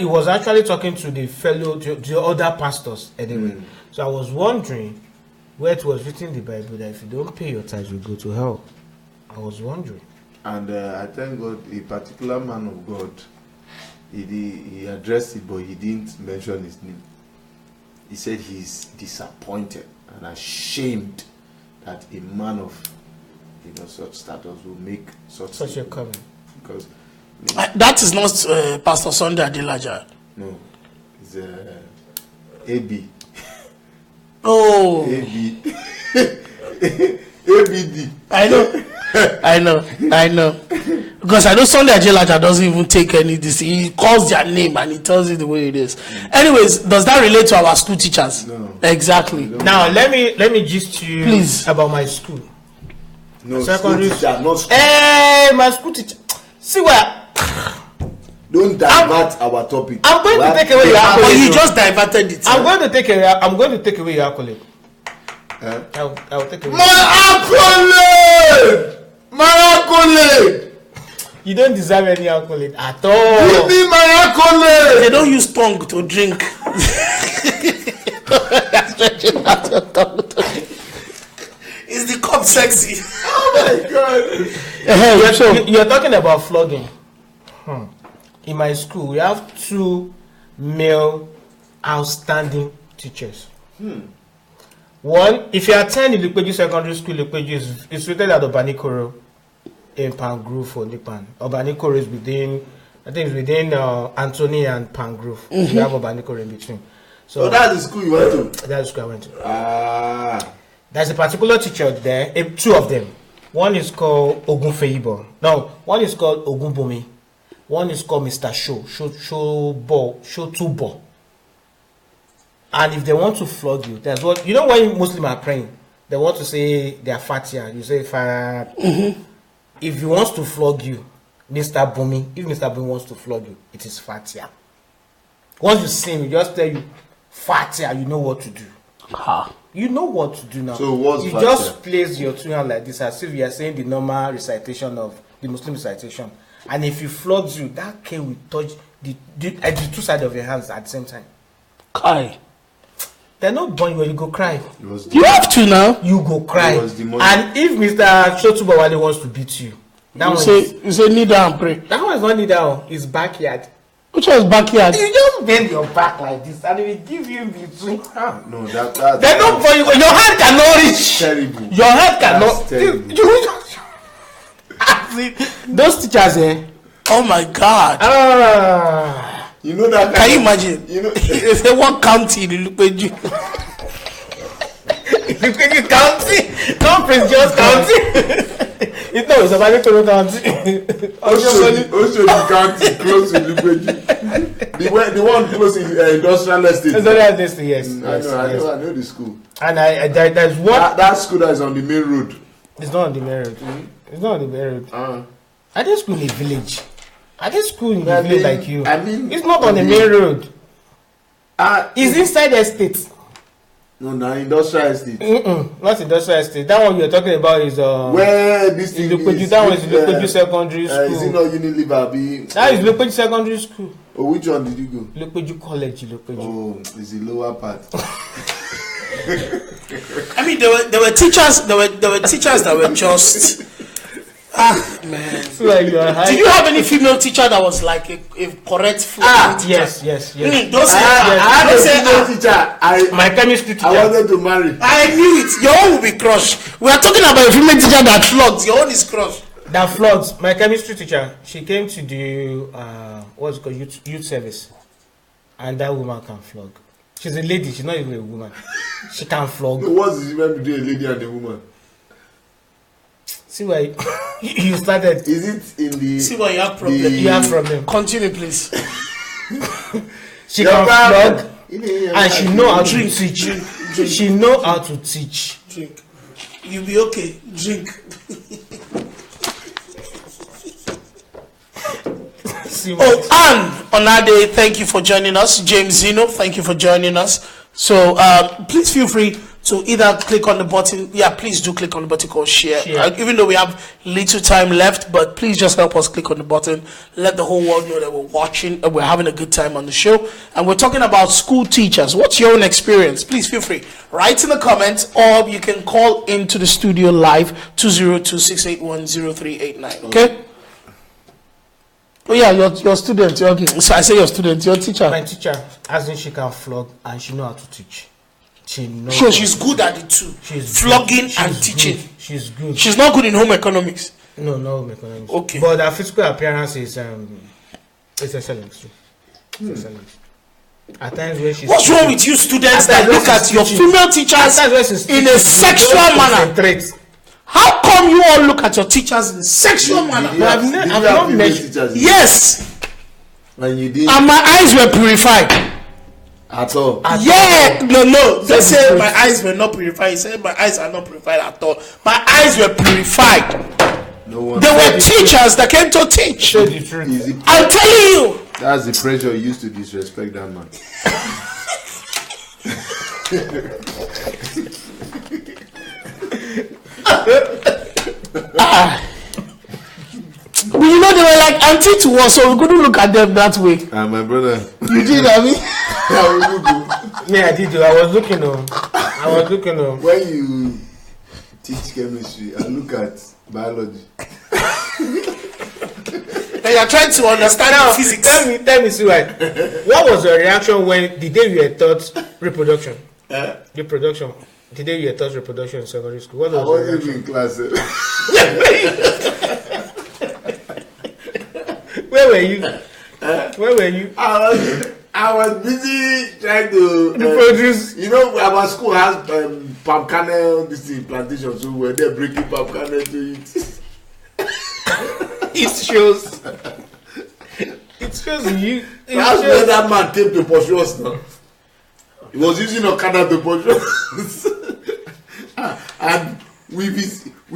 was actually talking to the other pastors anyway. So I was wondering where it was written in the Bible that if you don't pay your tithes, you go to hell. I was wondering. And I thank God, a particular man of God, he addressed it, but he didn't mention his name. He said he's disappointed and ashamed that a man of such status will make such a comment. Because that is not Pastor Sunday Adelaja. No, it's AB. Oh, AB. ABD. I know. Because I know Sunday Adelaja doesn't even take any this. He calls their name and he tells it the way it is. Anyways, does that relate to our school teachers? No. Exactly. Now let me gist you please about my school. No, secondary school teacher, not school. Hey, my school teacher. See where. Don't divert our topic. I'm going to take away your accolade. But you just diverted it. I'm going to take away your accolade. I'll take away. My accolade! You don't deserve any accolade at all. Give me my accolade! They don't use tongue to drink. Is the cup sexy? Oh my God! You're talking about flogging. In my school, we have 2 male outstanding teachers. One, if you attend the Lupeju Secondary School, Lupeju is situated at Obanikoro in Pangrove or Nipan. Obanikoro is within, I think it's within Anthony and Pangrove. You have Obanikoro in between. So that's the school you went to? That's the school I went to. There's a particular teacher there, two of them. One is called Ogunfeibo. No, one is called Ogunbumi. One is called Mr. Shotubo. And if they want to flog you, that's what you know. When Muslims are praying, they want to say they are Fatiha. You say Fatiha. If he wants to flog you, Mr. Bumi. If Mr. Bumi wants to flog you, it is Fatiha. Once you see him, he just tell you Fatiha. You know what to do. You know what to do now. So what's you Fatiha? just place your two hands like this, as if you are saying the normal recitation of the Muslim recitation. And if he flogs you, that cane will touch the two sides of your hands at the same time. Cry. They're not born when you go cry. You have to now. You go cry. And if Mr. Shotubawale wants to beat you, you say kneel down and pray. That one is not kneel down. It's backyard. Which one is backyard? You just bend your back like this, and it will give you between. No, that's they're not for you. Your hand cannot reach. terrible. Your hand cannot. Those teachers, Oh my God. You know that. Can you imagine? You know. They say one county in Lupeju. Lupeju County, not Prince George County. It's a Balikoro County. Oshodi County, close to Lupeju. The one close in industrial estate. Industrial estate, yes. I know the school. And there's one. That school that is on the main road. It's not on the main road. It's not on the main road. I did school in the village. I did school in the village like you. It's not on the main road. It's inside the estate. No, industrial estate. Not industrial estate. That one you're talking about is where this thing is. That one is Lupeju Secondary School. Is it not Unilever? That is Lupeju Secondary School. Oh, which one did you go? Lupeju College, Lupeju. Oh, it's the lower part. I mean, there were teachers. There were teachers that were just. Man. So like Did you have any female teacher that was like a correct female teacher? Yes. Those I had a female teacher. My chemistry teacher. I wanted to marry. I knew it. Your own will be crushed. We are talking about a female teacher that flogs. Your own is crushed. That flogs. My chemistry teacher. She came to do what's it called youth service, and that woman can flog. She's a lady. She's not even a woman. She can flog. So what's the difference between a lady and a woman? See why you started. Is it in the? See why you have problem. You have problem. Continue, please. She can flog, and she know how to teach. She know how to teach. Drink. You'll be okay. Drink. And Onade, thank you for joining us. James Zeno, thank you for joining us. So please feel free So either click on the button. Yeah, please do click on the button called share. Share. Even though we have little time left, but please just help us click on the button. Let the whole world know that we're watching and we're having a good time on the show. And we're talking about school teachers. What's your own experience? Please feel free. Write in the comments, or you can call into the studio live 202-681-0389. Okay? Oh yeah, your student. So I say your student, your teacher. My teacher, as in she can flog and she know how to teach. She knows. Sure, she's good at it too. She's flogging good. and She's teaching. good. She's good. She's not good in home economics. No economics. Okay. But her physical appearance is excellent too. It's excellent. At times when she's What's wrong with you students At times that when look at she's your teaching. female teachers At times when she's in teaching, a sexual you don't manner? concentrate. How come you all look at your teachers in a sexual manner? Did you have- I've did you not have female met- teachers? Yes, And you did and my eyes were purified. at all. Yeah, no. They say my eyes were not purified. He said my eyes are not purified at all. My eyes were purified. No one. There were teachers that came to teach. Say the truth. Easy. I'm telling you. That's the pressure you used to disrespect that man. But you know they were like auntie to us, so we couldn't look at them that way. And my brother. You did, I mean. Yeah, I did. I was looking on. When you teach chemistry and look at biology, And you're trying to understand Now, physics. tell me, Suwai, what was your reaction when the day you were taught reproduction? Reproduction. The day you were taught reproduction in secondary school. What I was your wasn't reaction? in class. Where were you? Where were you? I was busy trying to Reproduce. You know, our school has palm kernel plantation, so we're there breaking palm kernel to eat. It shows. It shows you. That's where that man came to pursue us now. He was using Okada to pursue us. And we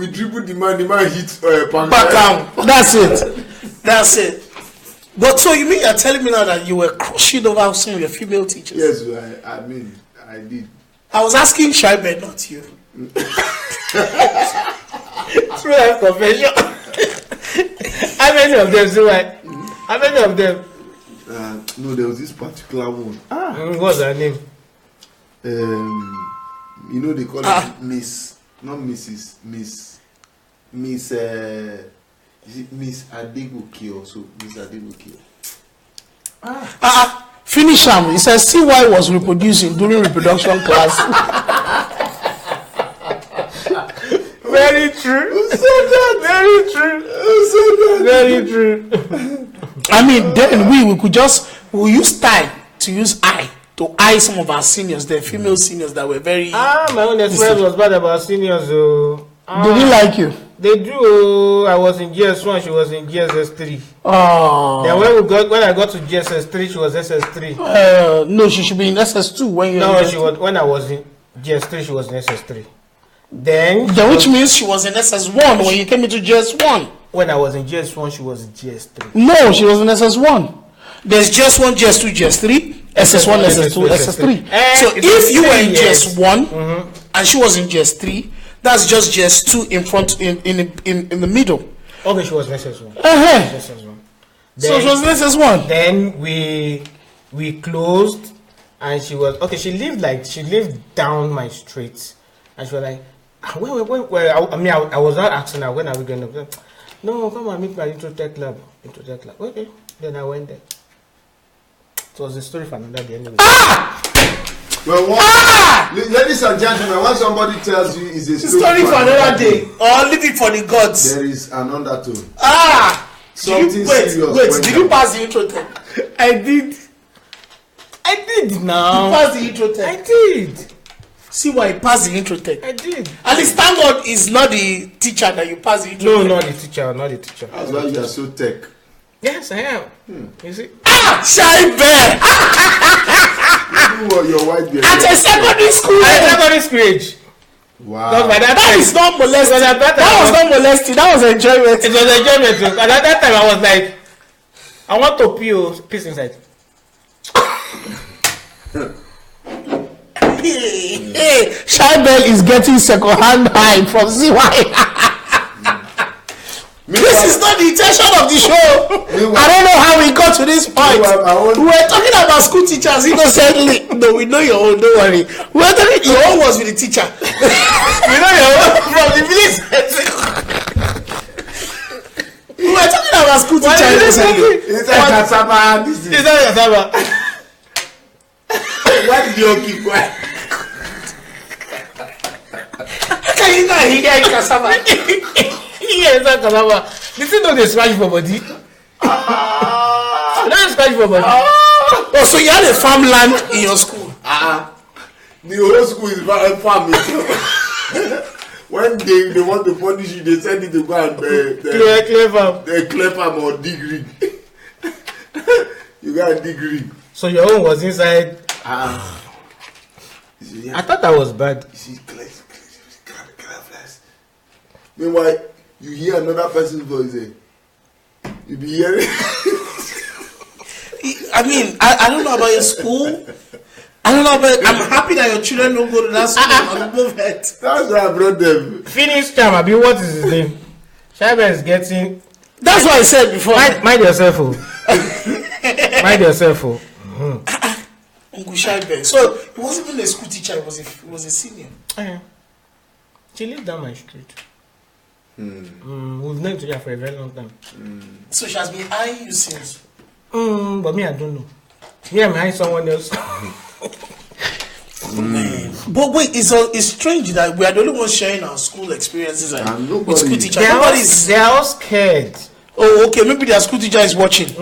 dribbled the man hit palm Back kernel. down. That's it. But so you mean you're telling me now that you were crushing over some of your female teachers? Yes, I mean, I did. I was asking Shaibe, not you. True life confession. How many of them, Suwai? How many of them? No, there was this particular one. What's her name? You know, they call it Miss, not Mrs. Miss, is it Miss Adegoke also? Miss Adegoke. Finish him. He says CY was reproducing during reproduction class. Very true. Very true. Very true. I mean, then we could we'll use time to use eye to eye some of our seniors, the female seniors that were very. My own experience was bad about seniors. They didn't like you. They do. I was in GS1, she was in GSS3. Oh. Then when I got to GSS3, she was SS3. No, she should be in SS2 when you. No, she was when I was in GS3, she was in SS3. Then which means she was in SS1 when you came into GS1. when I was in GS1, she was in GS3. No, she was in SS1. There's GS1, GS2, GS3, SS1, SS2, SS3. So if you were in GS1 and she was in GS3, that's just GS2 in front in the middle. Okay, she was in SS1. So she was in SS1. Then we closed, and she was okay. She lived down my street, and she was like, where I was not asking her when are we going to. No, come and meet my Intro-Tech lab. Okay, then I went there. It was a story for another day anyway. Well, ladies and gentlemen, when somebody tells you it's a Story for another day, or leave it for the gods. there is an undertone. Something serious. Wait, did you pass the intro tech? I did now. You passed the intro tech. I did. See why you passed the intro tech. I did. At least thank God is not the teacher that you passed the intro No, tech. not the teacher. That's why you are so tech. Yes, I am. You see? Shy bear You were your white beard. at a secondary school. I secondary school age. Wow. Because by that That time, is not molesting. Because at that time That was not molesting. That was enjoyment. it was enjoyment. Too. And at that time, I was like, I want to piss inside. Hey, Hey, Shybel is getting second-hand hype from CY. This is not the intention of the show. I don't know how we got to this point. We were talking about school teachers innocently. No, we know your own. Don't worry. We were talking. Your own was with the teacher. We know your own from the village. We were talking about school teachers innocently. Is that cassava? Is that cassava? Why did you keep quiet? Can you not hear cassava? Yes, that cassava. This is not the scratch for body. Not scratch for body. Oh, so you had a farmland in your school? The whole school is farm. When they want to punish you, they send you to go and clear farm or dig rig. You got a dig rig. So your own was inside. I thought that was bad. Meanwhile, you hear another person's voice. You be hearing. I mean, I don't know about your school. I don't know about. I'm happy that your children don't go to that school and move it. That's why I brought them. Finish time. Abi, what is his name? Shybel is getting. That's what I said before. Mind yourself, oh. Mind yourself, oh. Uncle Shybel. So he wasn't even a school teacher. He was a senior. She lived down my street. We've known each other for a very long time. So she has been eyeing you since. But me, I don't know. Me, I'm eyeing someone else. But wait, it's strange that we are the only ones sharing our school experiences with school teachers. They are all scared. Oh, okay. Maybe their school teacher is watching.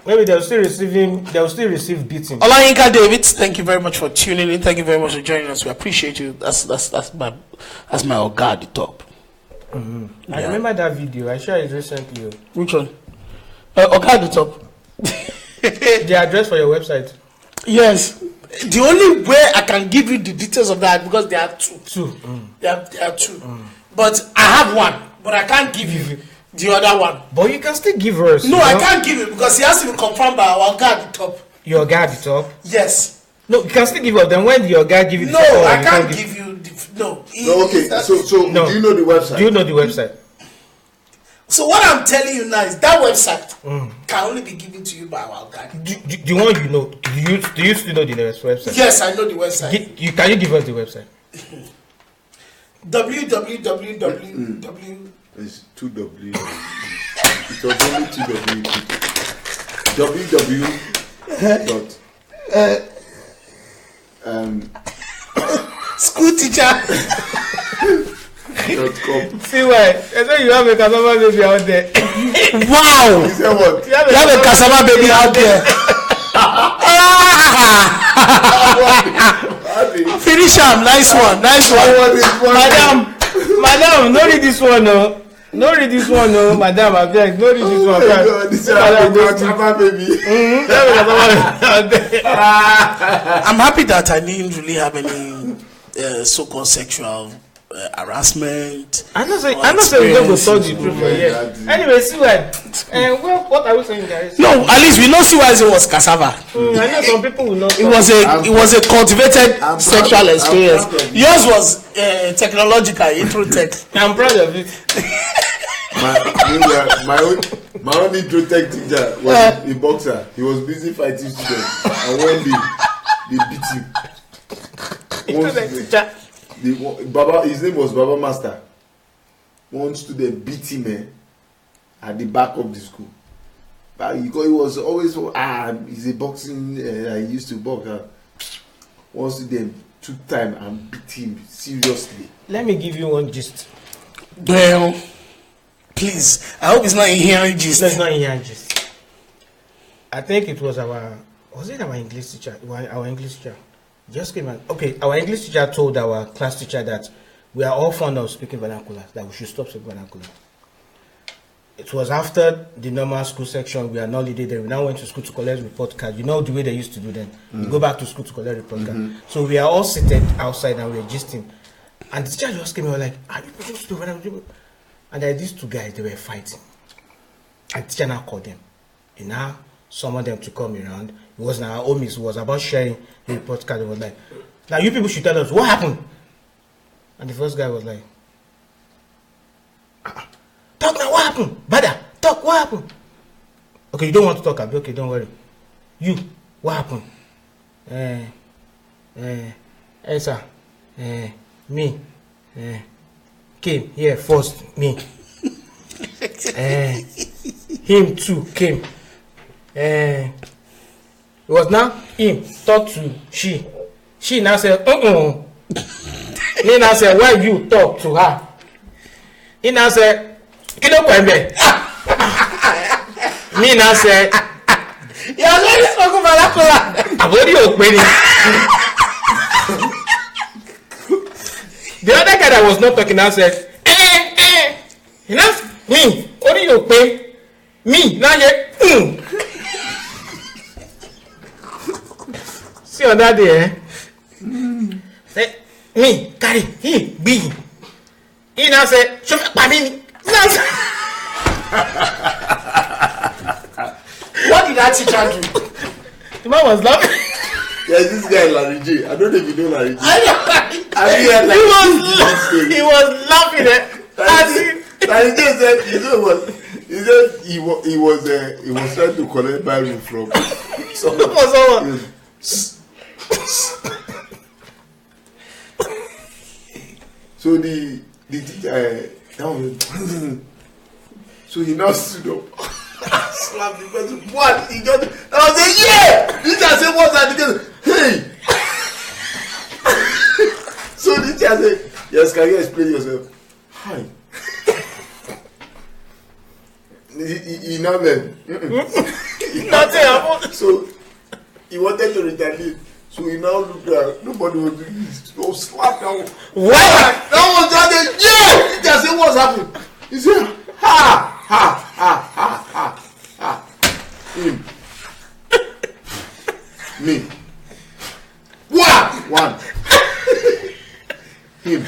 Maybe they'll still receive beating. Olayinka David, thank you very much for tuning in. Thank you very much for joining us. We appreciate you. That's my oga at the top. I remember that video. I shared it recently. Which one? Oga at the top. The address for your website. Yes. The only way I can give you the details of that because there are two. There are two. But I have one, but I can't give you the other one. But you can still give us. No, I can't give it because he has to be confirmed by our guy at the top. Your guy at the top? Yes. No, you can still give us. Then when your guy give you the top? No, I can't give you no. Okay, so no. Do you know the website? Do you know the website? So what I'm telling you now is that website can only be given to you by our guy. The one you know, do you still know the website? Yes, I know the website. Can you give us the website? www. It's 2W. It was only 2W. School teacher. See why? I said you have a cassava baby out there. Wow! You said what? You have a cassava baby out there. Finish him. Nice one. Madam, no read this one, no. No read this one, no, madam. I beg, no read this one. This is cassava baby. I'm happy that I didn't really have any so-called sexual harassment. I'm not saying we're going to solve the truth yet. Anyway, see what are we saying, guys? No, at least we know CYZ was cassava. I know some people will not. It was a cultivated sexual experience. Yours was technological, intro tech. I'm proud of it. my own intro tech teacher was a boxer. He was busy fighting students, and when they beat him. His name was Baba Master. One student beat him at the back of the school. But he was always he's a boxing. He used to box. One student took time and beat him seriously. Let me give you one gist. Well, please. I hope it's not inherent gist. It's not inherent gist. I think it was our English teacher? Our English teacher. Just came out. Okay, our English teacher told our class teacher that we are all fond of speaking vernacular, that we should stop speaking vernacular. It was after the normal school section, we are not leading there. We now went to school to collect report card. You know the way they used to do then. You go back to school to collect report card. So we are all seated outside and we are gisting. And the teacher just came and was like, are you supposed to do vernacular? And there are these two guys, they were fighting. And the teacher now called them. And now summoned them to come around. It was our homies who was about sharing the report card. It was like, Now you people should tell us what happened. And the first guy was like, talk now, what happened? Bada, talk, what happened? Okay, you don't want to talk, Abi. Okay, don't worry. You, what happened? Sir, me, came here first, me. Him too came. It was now him talk to she. She now said, He now said, why you talk to her? He now said, Kido Kwembe. Me now said, you're very spoken vernacular. I've already opened it. The other guy that was not talking now said, you know, me, what do you pay? Me, now you, See on that day, Say, me, carry, he, be. He now said, show me, What did that teacher do? The man was laughing. There's this guy Larry J. I don't know if you know Larry J. I know. He was laughing Larry J said, he was trying to collect Bible from someone. So the teacher so he now stood up. Slap the person. What? He just, I was like, yeah! This guy said, what's that? Hey! So this guy said, yes, can you explain yourself? Hi. He now then. So he wanted to retaliate. So he now looked at, nobody was doing this. So slap down. What? That was that. Yeah! He just said, what's happening? He said, ha! Him. Me. One. Him.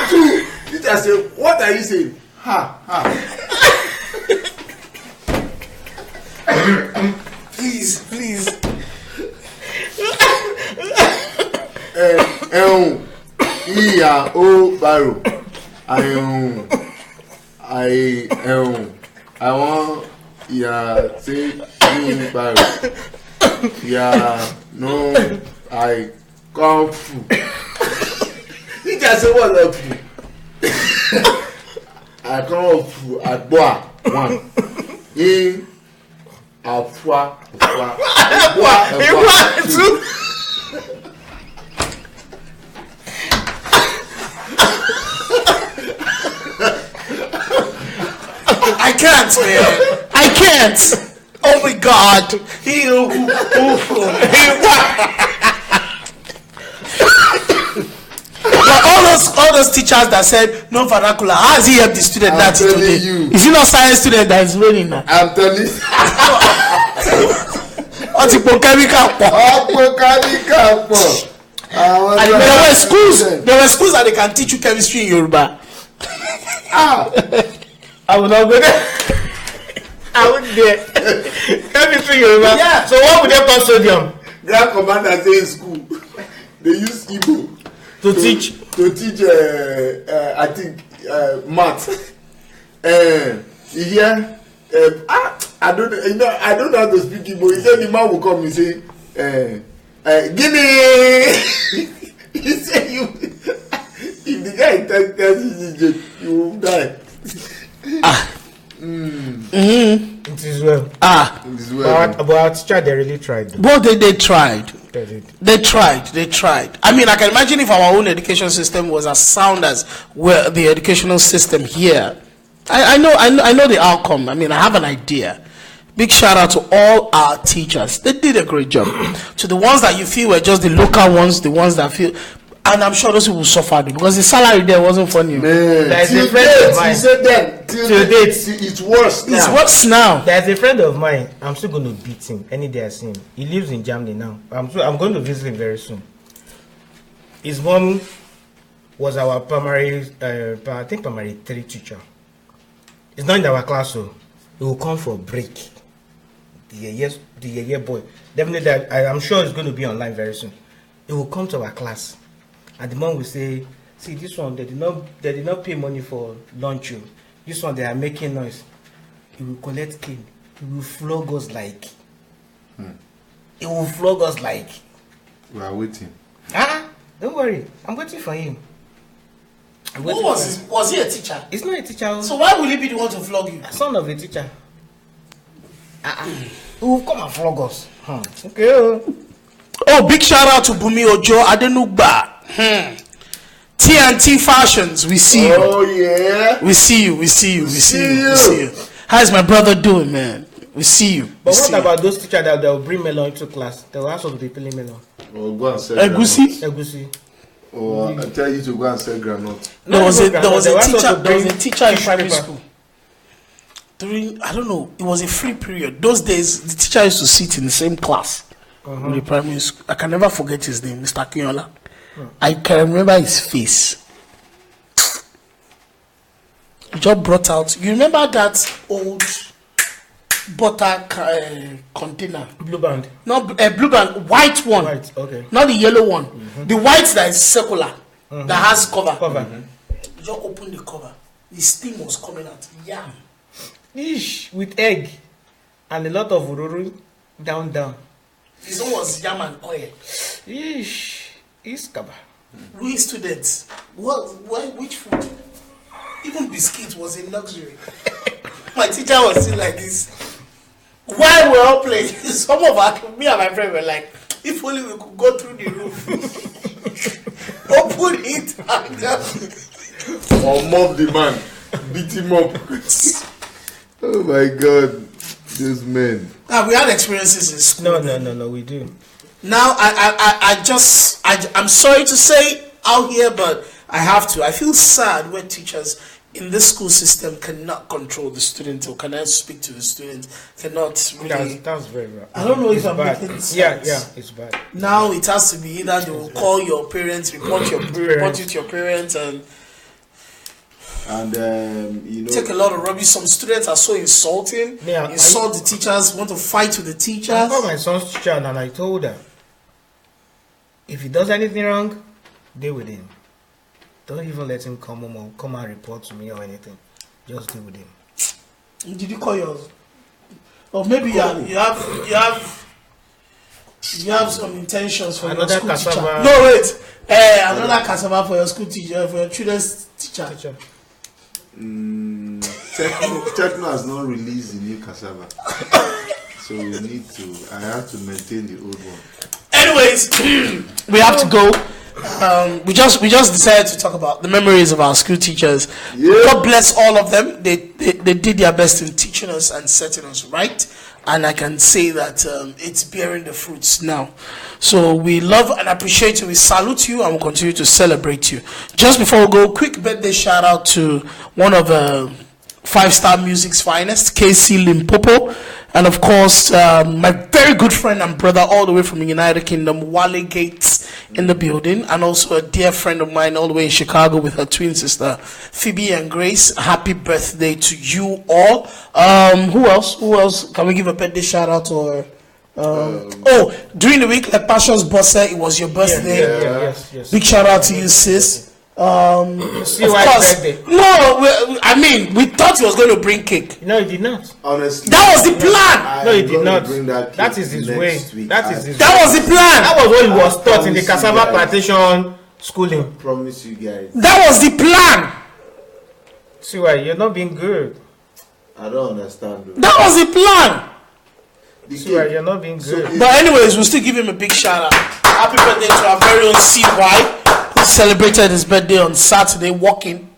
Two. He just said, what are you saying? Ha. Please. Baro. I want say Baro. No, I come food. He just said what up food. I come food. I boy one. In Afwa. I can't, man. I can't. Oh my God. But all those teachers that said no vernacular, how has he helped the student that today? Is he not science student that is winning now? I'm telling you. There were schools that they can teach you chemistry in Yoruba. I will not go there. I wouldn't there. Chemistry in Yoruba. Yeah. So what would they call sodium? Grand commander say in school they use Igbo To teach. I think math. I don't know how to speak Igbo. He said the man will come and say, Guinea. He said if the guy tells you you will die. It is well. It is well. But our teacher, they really tried. But they tried. They did. They tried. I mean, I can imagine if our own education system was as sound as the educational system here. I know the outcome. I mean, I have an idea. Big shout out to all our teachers. They did a great job. To the ones that you feel were just the local ones, the ones that feel, and I'm sure those people suffered because the salary there wasn't funny. Man, there's a friend of mine. He said that till date, it's worse now. It's worse now. There's a friend of mine. I'm still going to beat him any day I see him. He lives in Germany now. I'm going to visit him very soon. His mom was our primary 3 teacher. He's not in our class, so he will come for break. the year boy. Definitely, I'm sure it's going to be online very soon. It will come to our class, and the mom will say, "See, this one they did not pay money for lunch. Oh. This one they are making noise." He will collect cane. He will flog us like. He will flog us like. We are waiting. Don't worry. I'm waiting for him. What was he a teacher? He's not a teacher. So why will he be the one to flog you? Son of a teacher. He will come and flog us. Okay. Oh, big shout out to Bumi Ojo Adenugba. TNT Fashions, we see you. Oh yeah. We see you. How's my brother doing, man? We see you. But what about those teachers that will bring melon into class? They will also be peeling melon. Oh, go and sell Egusi. Oh, I tell you to go and sell granite. There was a teacher in primary school. I don't know, it was a free period. Those days, the teacher used to sit in the same class in the primary school. I can never forget his name, Mr. Kinyola. I can remember his face. He just brought out. You remember that old butter container? Blue band. Not blue band, white one. White, okay. Not the yellow one. The white that is circular, that has cover. You just open the cover. The steam was coming out. Yam. Ish, with egg and a lot of ururu down. This one was yam and oil. Ish, iskaba. We students, which food? Even biscuit was a luxury. My teacher was still like this. While we were all playing, me and my friend were like, if only we could go through the roof, open it, and Or mob the man, beat him up. Oh my God, these men. We had experiences in school. No, we do. Now I'm sorry to say out here, but I have to. I feel sad when teachers in this school system cannot control the students or cannot speak to the students, cannot really. That's very bad. I don't know if I'm bad. making sense. Yeah, it's bad. Now it has to be either they will call your parents, report you to your parents, and take a lot of rubbish. Some students are so insulting. Insult the teachers, want to fight with the teachers. I called my son's teacher and I told her, if he does anything wrong, deal with him. Don't even let him come home or come and report to me or anything. Just deal with him. Did you call yours? Or maybe you have some intentions for another your school cassava. teacher. No, wait. Another cassava for your school teacher, for your children's teacher. Techno has not released the new cassava. So I have to maintain the old one. Anyways, we have to go. We just decided to talk about the memories of our school teachers. Yeah. God bless all of them. They did their best in teaching us and setting us right. And I can say that it's bearing the fruits now. So we love and appreciate you. We salute you and we'll continue to celebrate you. Just before we go, quick birthday shout out to one of 5-Star Music's finest, KC Limpopo. And of course, my very good friend and brother all the way from the United Kingdom, Wale Gates, in the building. And also a dear friend of mine all the way in Chicago with her twin sister, Phoebe and Grace. Happy birthday to you all. Who else? Can we give a birthday shout out to her? During the week, like Passion's Bosse, it was your birthday. Yes. Big shout out to you, sis. Of course. Birthday. No, I mean, we thought he was going to bring cake. No, he did not. Honestly, that was the plan. No, he did not. That is his way. That was the plan. That was what he was taught in the cassava plantation schooling. I promise you guys. That was the plan. See why you're not being good. I don't understand. Though. That was the plan. See why you're not being good. But anyways, we'll still give him a big shout out. Happy birthday to our very own CY. Celebrated his birthday on Saturday walking.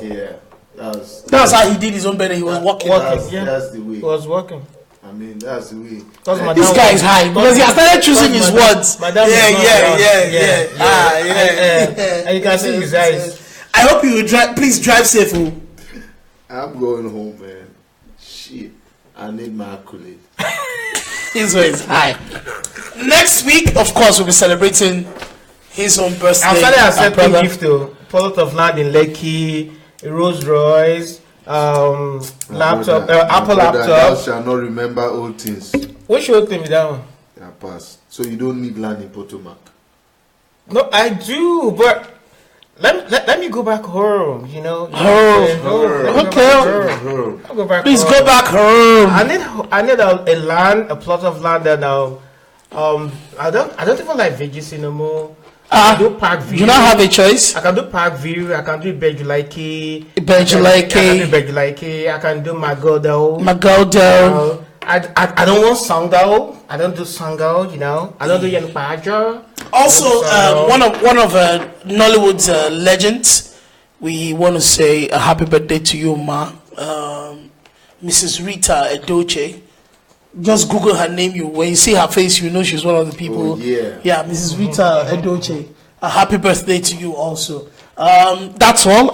Yeah, that's how he did his own birthday. He was walking. That's the way. He was walking. I mean, that's the way. This guy is high because he has started choosing his words. Yeah. And you can see his eyes. I hope you will drive. Please drive safe. I'm going home, man. Shit, I need my accolade. His way is high. Next week, of course, we'll be celebrating his own birthday. I'm sorry I said gift to plot of land in Lekki, a Rolls Royce, laptop, Brother, Apple brother, Thou laptop. shall not remember old things. Which old thing is that one? Yeah, pass. So you don't need land in Potomac. No, I do, but let me go back home. You know. Home. Okay. I'll go back. Please home. go back home. I need a plot of land that I don't even like Vegas anymore. I can do Park View. You don't have a choice. I can do Park View. I can do Bejulaike. I can do Magodo. I don't want Sangao. I don't do Sangao. You know. I don't do Yanpaja. Also, one of Nollywood's legends. We want to say a happy birthday to you, ma. Mrs. Rita Edoche. Just Google her name. When you see her face, you know she's one of the people. Oh, yeah. Yeah, Mrs. Rita Edoche. A happy birthday to you also. That's all.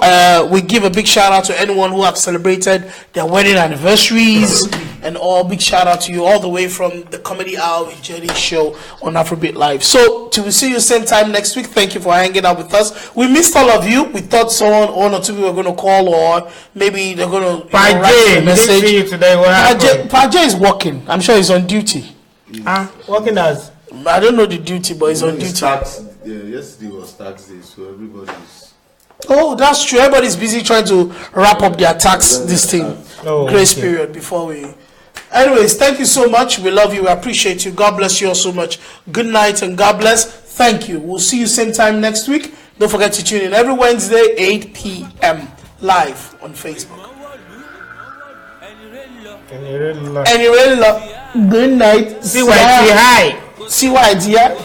We give a big shout out to anyone who have celebrated their wedding anniversaries and all. Big shout out to you all the way from the Comedy Hour with Jedi show on Afrobeat Live. So till we see you same time next week. Thank you for hanging out with us. We missed all of you. We thought one or two people were going to call, or maybe they're going to write a message. See you today. What happened? Pajay is working. I'm sure he's on duty. Working as. I don't know the duty, but he's on duty. Yesterday was tax day, so everybody's. Oh, that's true. Everybody's busy trying to wrap up their tax this thing. Grace period before we. Anyways, thank you so much. We love you. We appreciate you. God bless you all so much. Good night and God bless. Thank you. We'll see you same time next week. Don't forget to tune in every Wednesday, 8 p.m. live on Facebook. And you really love. Good night. See why it's high. See why it's here?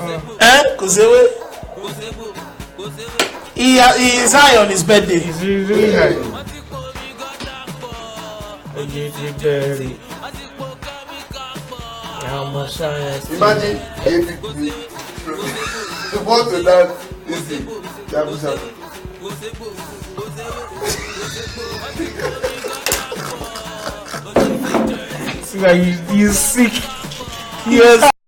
He is high on his birthday. It's really high. Imagine if you want to dance this thing. See why you sick. Yes.